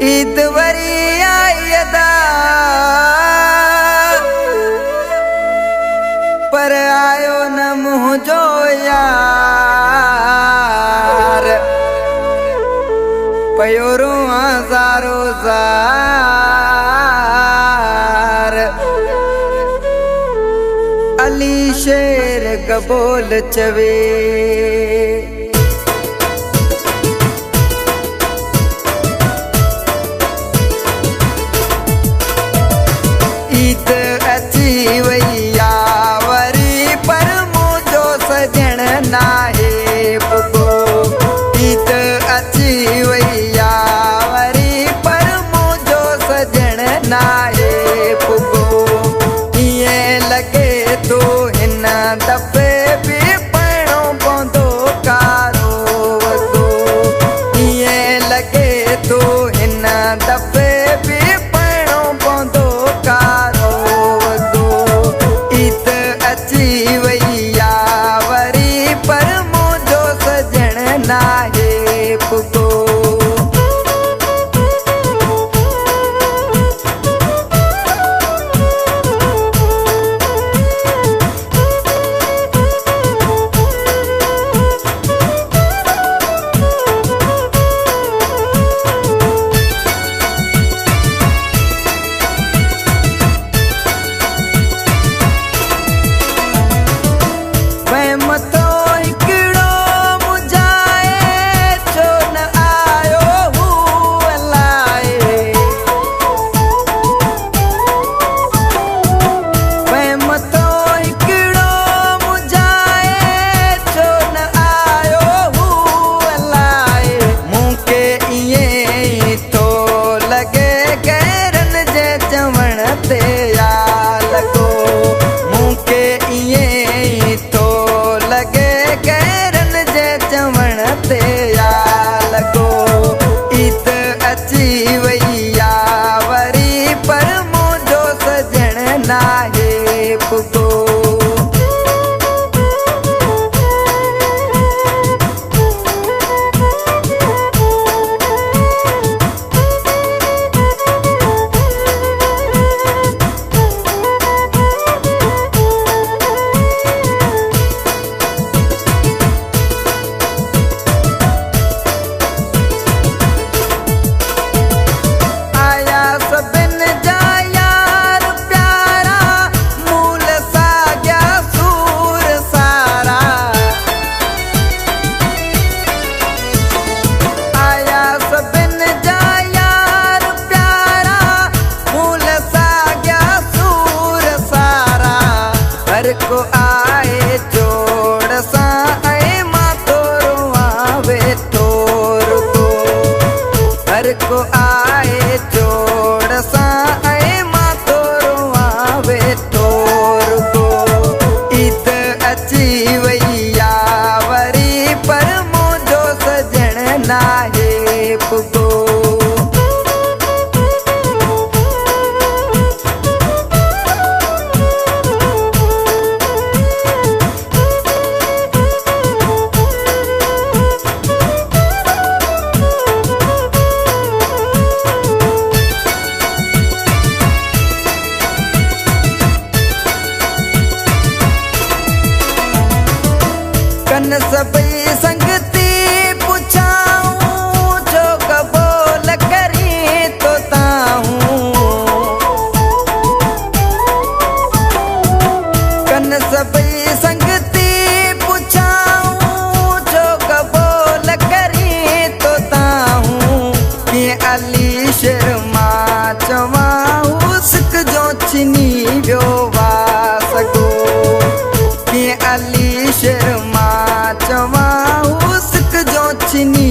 ईद वरी आयदा पर आयो न मुझो यार पयोरो हजारो जार अली शेर कबोल चवे ईद अची वैया वरी पर मुझो सजण नाहे पुगो ईद अची वैया वरी पर मुझो सजण नाहे पुगो इएं लगे तो हिन दफ़े बि पइणो पवंदो कारो वॻो इएं लगे तो हिन दफ़े बि पइणो पवंदो कारो वॻो ईद अची वैया वरी पर मुझो सजण नाहे पुगो नाहे पुगो को आए जोड़ सा ऐ मां तोरो आवे तोर को हर को आए जोड़ सा ऐ मां तोरो आवे तोर को ईद अची वैया वरी पर मुझो सजण नाहे पुगो कन सभई संगती पुछाऊं जो कबूल करी तो ताऊं कन सभई संगती पुछाऊं जो कबूल करी तो ताऊं कि अली शेर मां चवाऊं सिक जो छिनी वियो वासगो कि अली शेर चवाऊं सिक जो छिनी